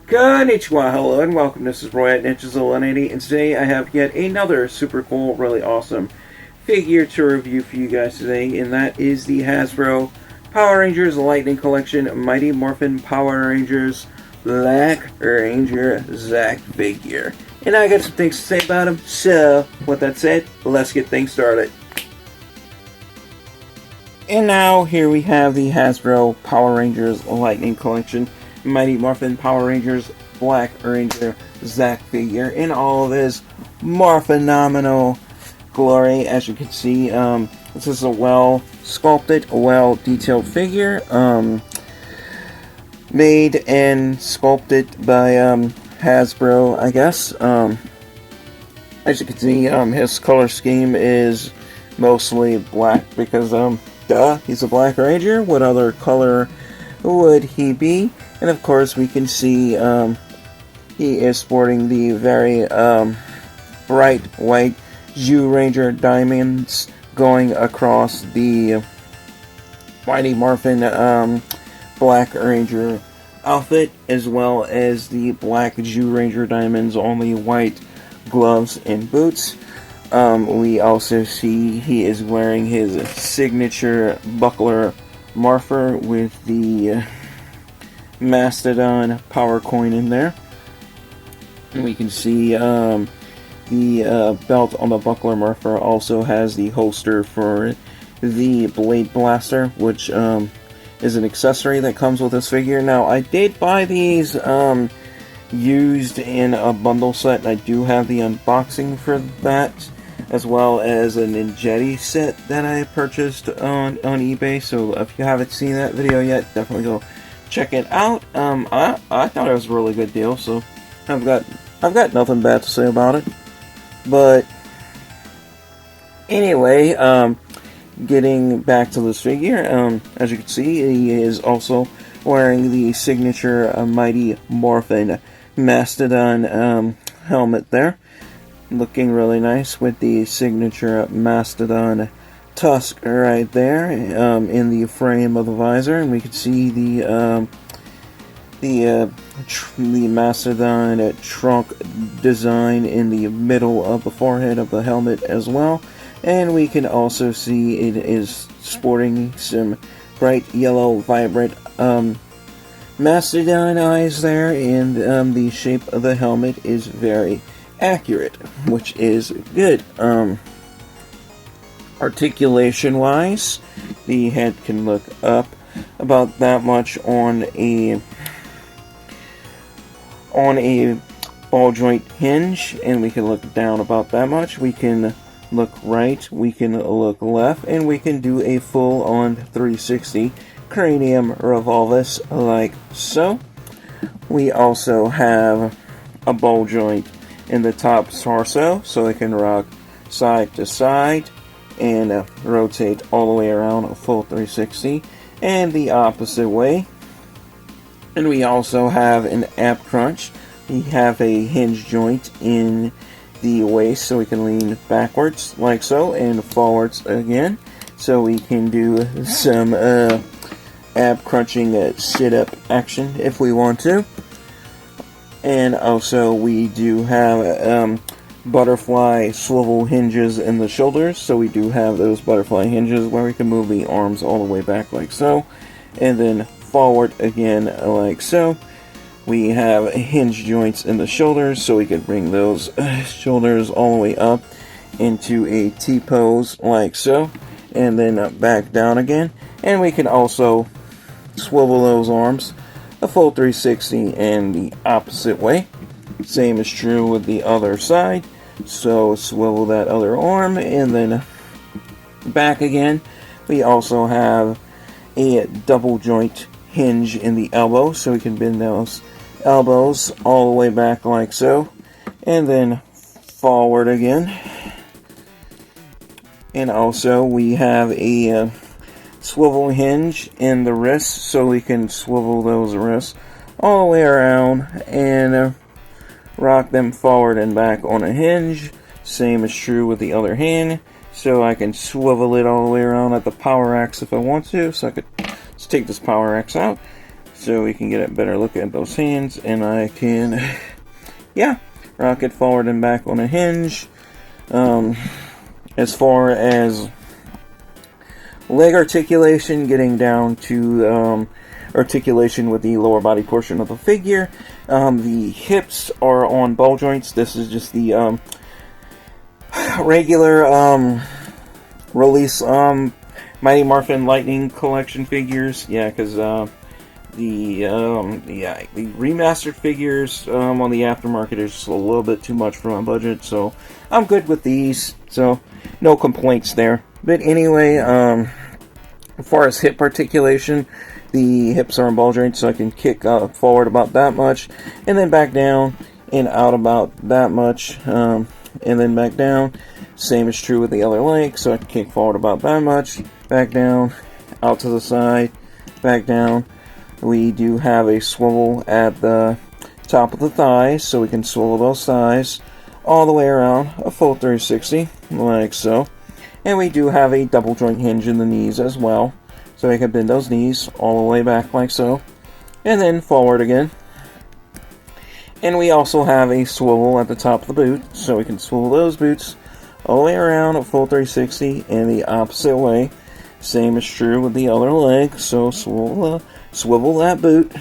Konnichiwa, hello, and welcome. This is Roy at Ninjas180, and today I have yet another super cool, really awesome figure to review for you guys today, and that is the Hasbro Power Rangers Lightning Collection Mighty Morphin Power Rangers Black Ranger Zack figure. And I got some things to say about him, so with that said, let's get things started. And now, here we have the Hasbro Power Rangers Lightning Collection Mighty Morphin Power Rangers Black Ranger Zack figure in all of his more phenomenal glory. As you can see, this is a well sculpted, well detailed figure, made and sculpted by Hasbro, I guess. As you can see, his color scheme is mostly black because duh, he's a Black Ranger. What other color would he be? And of course, we can see he is sporting the very bright white Zyuranger diamonds going across the Mighty Morphin Black Ranger outfit, as well as the black Zyuranger diamonds on the white gloves and boots. We also see he is wearing his signature buckler Morpher with the Mastodon power coin in there. And we can see the belt on the buckler Morpher also has the holster for the blade blaster, which is an accessory that comes with this figure. Now, I did buy these used in a bundle set, and I do have the unboxing for that, as well as a Ninjetti set that I purchased on eBay. So if you haven't seen that video yet, definitely go check it out. I thought it was a really good deal, so I've got nothing bad to say about it. But anyway, getting back to this figure, as you can see, he is also wearing the signature Mighty Morphin Mastodon helmet there. Looking really nice with the signature Mastodon tusk right there in the frame of the visor, and we can see the Mastodon trunk design in the middle of the forehead of the helmet as well. And we can also see it is sporting some bright yellow, vibrant Mastodon eyes there, and the shape of the helmet is very accurate, which is good. Articulation wise, the head can look up about that much on a ball joint hinge, and we can look down about that much. We can look right, we can look left, and we can do a full on 360 cranium revolvus like so. We also have a ball joint in the top torso, so it can rock side to side and rotate all the way around a full 360, and the opposite way. And we also have an ab crunch. We have a hinge joint in the waist, so we can lean backwards like so, and forwards again, so we can do some ab crunching sit-up action if we want to. And also we do have butterfly swivel hinges in the shoulders, so we do have those butterfly hinges where we can move the arms all the way back like so, and then forward again like so. We have hinge joints in the shoulders, so we can bring those shoulders all the way up into a T-pose like so, and then back down again. And we can also swivel those arms a full 360 and the opposite way. Same is true with the other side. So swivel that other arm and then back again. We also have a double joint hinge in the elbow, so we can bend those elbows all the way back like so, and then forward again. And also we have a swivel hinge in the wrists, so we can swivel those wrists all the way around and rock them forward and back on a hinge. Same is true with the other hand. so I can swivel it all the way around at the power axe if I want to. So I could just take this power axe out so we can get a better look at those hands, and I can, yeah, rock it forward and back on a hinge. As far as leg articulation, getting down to articulation with the lower body portion of the figure. The hips are on ball joints. This is just the regular release Mighty Morphin Lightning Collection figures. Yeah, because the remastered figures on the aftermarket is just a little bit too much for my budget, so I'm good with these. So no complaints there. But anyway, as far as hip articulation, the hips are on ball joints, so I can kick forward about that much, and then back down and out about that much, and then back down. Same is true with the other leg, so I can kick forward about that much, back down, out to the side, back down. We do have a swivel at the top of the thighs, so we can swivel those thighs all the way around, a full 360, like so. And we do have a double joint hinge in the knees as well, so we can bend those knees all the way back like so, and then forward again. And we also have a swivel at the top of the boot, so we can swivel those boots all the way around, a full 360, and the opposite way. Same is true with the other leg, so swivel that boot,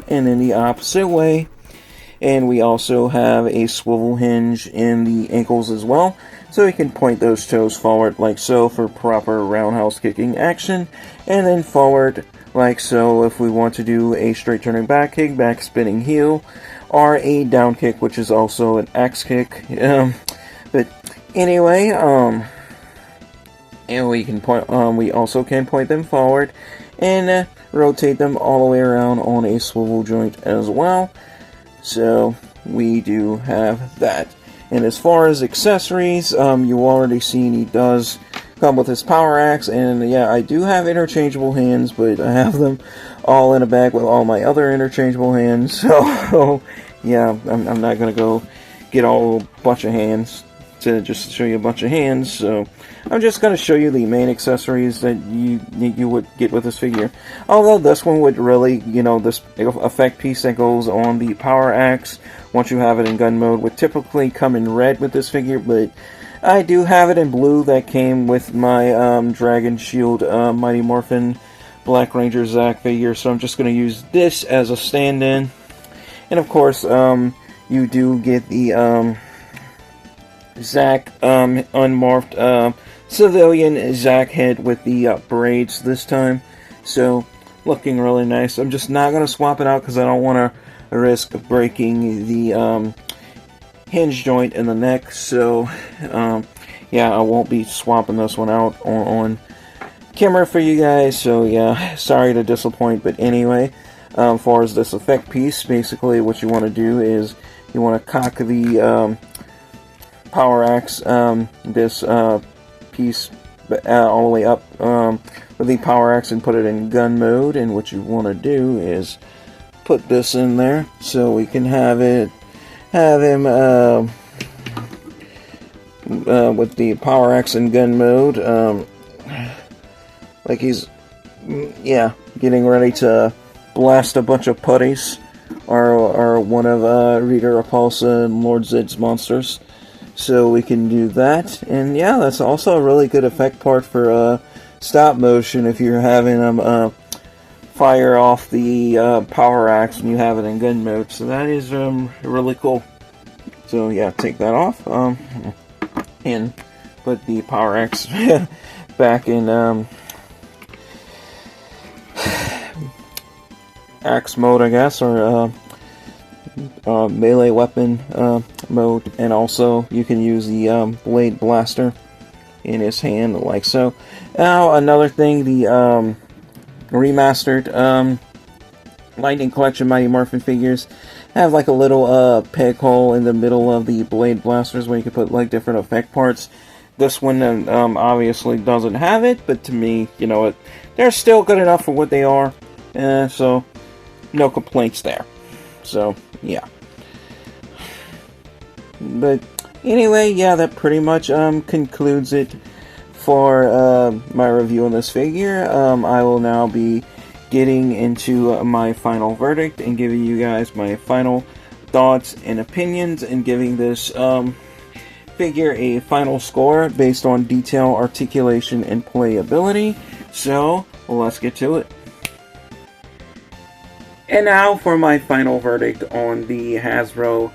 and then the opposite way. And we also have a swivel hinge in the ankles as well, so we can point those toes forward like so for proper roundhouse kicking action, and then forward like so if we want to do a straight turning back kick, back spinning heel, or a down kick, which is also an axe kick. But anyway, and we can point. We also can point them forward and rotate them all the way around on a swivel joint as well. So we do have that. And as far as accessories, you already seen he does come with his power axe, and yeah, I do have interchangeable hands, but I have them all in a bag with all my other interchangeable hands. So yeah, I'm not gonna go get all a bunch of hands to just show you a bunch of hands. So I'm just going to show you the main accessories that you would get with this figure. Although this one would really, this effect piece that goes on the power axe, once you have it in gun mode, would typically come in red with this figure, but I do have it in blue that came with my Dragon Shield Mighty Morphin Black Ranger Zack figure, so I'm just going to use this as a stand-in. And of course, you do get the Zack unmorphed civilian Zack head with the braids this time, so looking really nice. I'm just not going to swap it out because I don't want to risk breaking the hinge joint in the neck, so yeah, I won't be swapping this one out on camera for you guys, so yeah, sorry to disappoint. But anyway, as far as this effect piece, basically what you want to do is you want to cock the power axe, this piece all the way up with the power axe and put it in gun mode. And what you want to do is put this in there so we can have him with the power axe in gun mode, like he's getting ready to blast a bunch of putties or one of Rita Repulsa and Lord Zed's monsters. So we can do that, and yeah, that's also a really good effect part for stop motion if you're having them fire off the power axe when you have it in gun mode. So that is really cool. So yeah, take that off and put the power axe back in axe mode, I guess, or melee weapon mode. And also you can use the blade blaster in his hand like so. Now another thing, the remastered Lightning Collection Mighty Morphin figures have like a little peg hole in the middle of the blade blasters where you can put like different effect parts. This one obviously doesn't have it, but to me, they're still good enough for what they are, so no complaints there. So yeah, but anyway, yeah, that pretty much concludes it for my review on this figure. I will now be getting into my final verdict and giving you guys my final thoughts and opinions, and giving this figure a final score based on detail, articulation, and playability. So let's get to it. And now for my final verdict on the Hasbro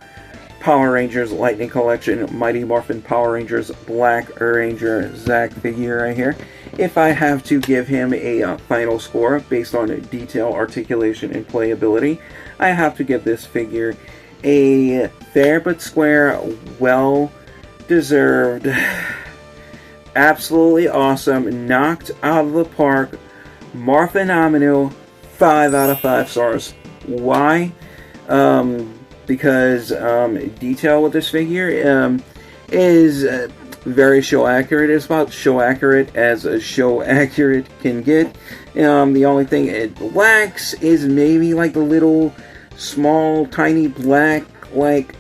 Power Rangers Lightning Collection Mighty Morphin Power Rangers Black Ranger Zack figure right here. If I have to give him a final score based on detail, articulation, and playability, I have to give this figure a fair but square, well-deserved, absolutely awesome, knocked out of the park, Morphinomenal 5 out of 5 stars. Why? Because detail with this figure is very show accurate. It's about show accurate as a show accurate can get. The only thing it lacks is maybe like the little small tiny black like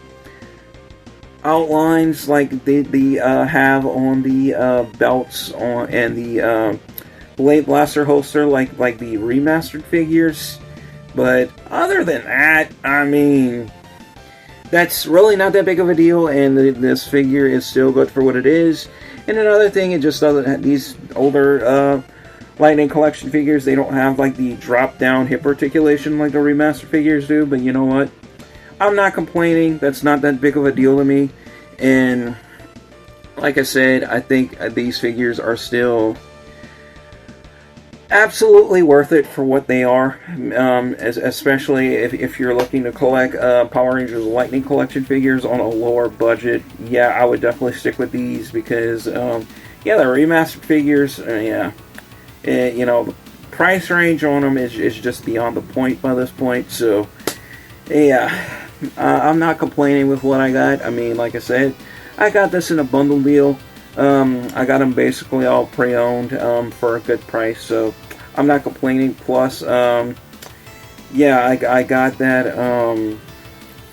outlines like they have on the belts on and the Blade Blaster holster like the remastered figures. But other than that, I mean, that's really not that big of a deal, and this figure is still good for what it is. And another thing, it just doesn't have these older Lightning Collection figures. They don't have like the drop-down hip articulation like the remastered figures do. But you know what? I'm not complaining. That's not that big of a deal to me. And like I said, I think these figures are still absolutely worth it for what they are, especially if you're looking to collect Power Rangers Lightning Collection figures on a lower budget. Yeah, I would definitely stick with these because, yeah, the remastered figures, you know, the price range on them is just beyond the point by this point. So, yeah, I'm not complaining with what I got. I mean, like I said, I got this in a bundle deal. I got them basically all pre-owned for a good price, so I'm not complaining. Plus, yeah, I got that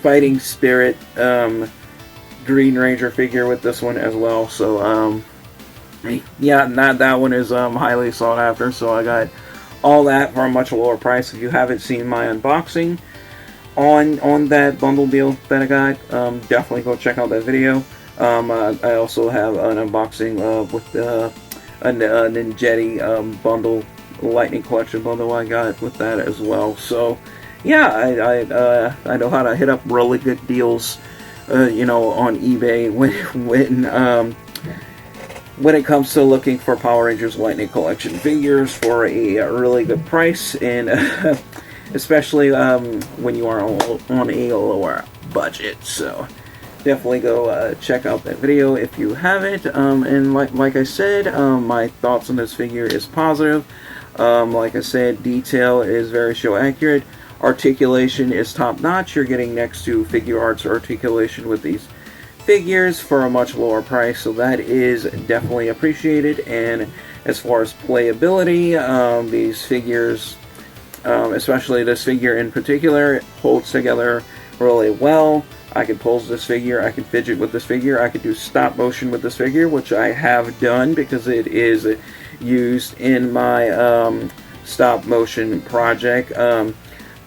Fighting Spirit Green Ranger figure with this one as well. So, yeah, that one is highly sought after. So I got all that for a much lower price. If you haven't seen my unboxing on that bundle deal that I got, definitely go check out that video. I also have an unboxing with a Ninjetti bundle, Lightning Collection bundle I got with that as well. So, yeah, I know how to hit up really good deals, you know, on eBay when it comes to looking for Power Rangers Lightning Collection figures for a really good price, and especially when you are on a lower budget. So definitely go check out that video if you haven't. And like I said, my thoughts on this figure is positive. Like I said, detail is very show accurate. Articulation is top notch. You're getting next to Figure Arts articulation with these figures for a much lower price, so that is definitely appreciated. And as far as playability, these figures, especially this figure in particular, holds together really well. I can pose this figure, I can fidget with this figure, I can do stop motion with this figure, which I have done because it is used in my stop motion project.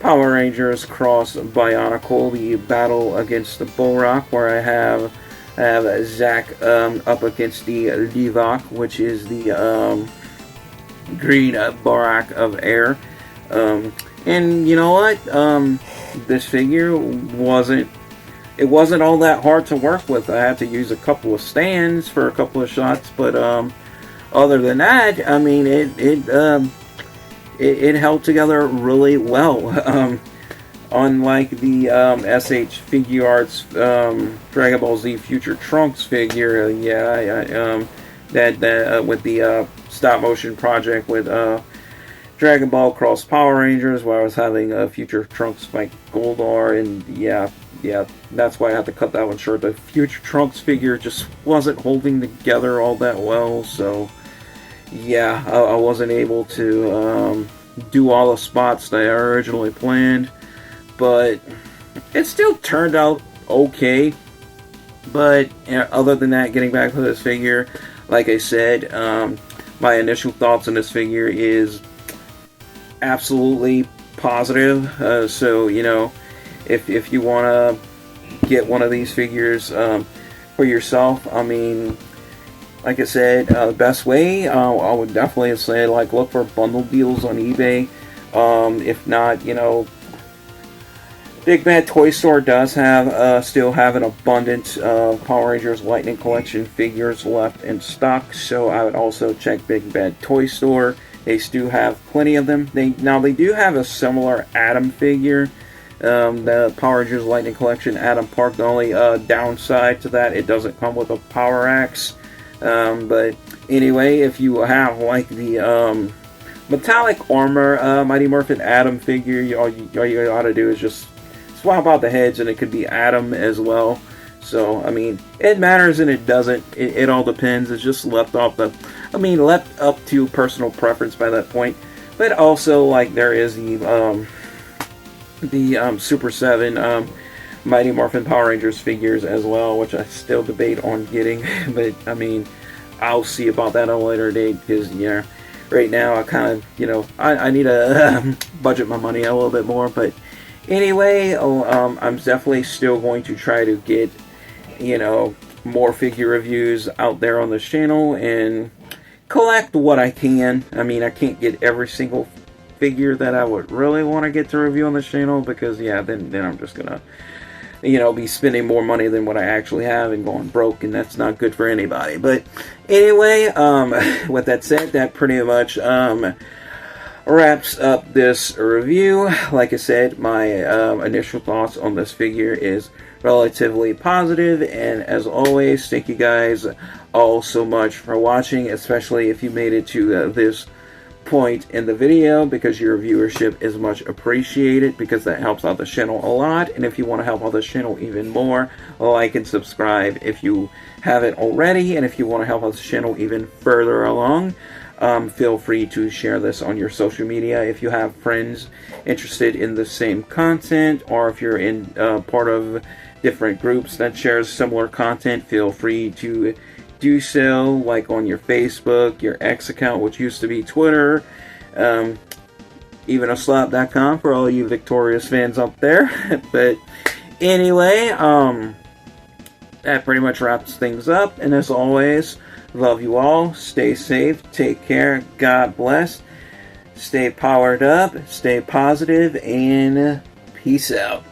Power Rangers Cross Bionicle, the battle against the Bulrock, where I have Zack up against the Levok, which is the green Barak of air. And you know what? This figure wasn't all that hard to work with. I had to use a couple of stands for a couple of shots, but other than that, I mean, it held together really well. Unlike the SH Figure Arts Dragon Ball Z Future Trunks figure, that with the stop motion project with Dragon Ball Cross Power Rangers, where I was having a Future Trunks fight Goldar, and yeah, that's why I had to cut that one short. The Future Trunks figure just wasn't holding together all that well, so yeah, I wasn't able to do all the spots that I originally planned, but it still turned out okay. But other than that, getting back to this figure, like I said, my initial thoughts on this figure is absolutely positive. So, you know, if you want to get one of these figures for yourself, I mean, like I said, the best way, I would definitely say, like, look for bundle deals on eBay. If not, you know, Big Bad Toy Store does have still have an abundance of Power Rangers Lightning Collection figures left in stock, so I would also check Big Bad Toy Store. They do have plenty of them. They do have a similar Adam figure, the Power Rangers Lightning Collection Adam Park. The only downside to that, it doesn't come with a power axe. But anyway, if you have like the metallic armor Mighty Morphin Adam figure, all you ought to do is just swap out the heads, and it could be Adam as well. So, I mean, it matters and it doesn't. It all depends. It's just left up to personal preference by that point. But also, like, there is the Super 7 Mighty Morphin Power Rangers figures as well, which I still debate on getting. But, I mean, I'll see about that on a later date, because, yeah, right now I kind of, you know, I need to budget my money a little bit more. But anyway, I'm definitely still going to try to get, you know, more figure reviews out there on this channel and collect what I can. I mean, I can't get every single figure that I would really want to get to review on this channel, because, yeah, then I'm just gonna, you know, be spending more money than what I actually have and going broke, and that's not good for anybody. But anyway, with that said, that pretty much wraps up this review. Like I said, my initial thoughts on this figure is relatively positive, and as always, thank you guys all so much for watching, especially if you made it to this point in the video, because your viewership is much appreciated, because that helps out the channel a lot. And if you want to help out the channel even more, like and subscribe if you haven't already, and if you want to help out the channel even further along, feel free to share this on your social media if you have friends interested in the same content, or if you're in part of different groups that share similar content. Feel free to do so, like on your Facebook, your X account, which used to be Twitter, evenaslap.com for all you Victorious fans up there. But anyway, that pretty much wraps things up, and as always, love you all, stay safe, take care, God bless, stay powered up, stay positive, and peace out.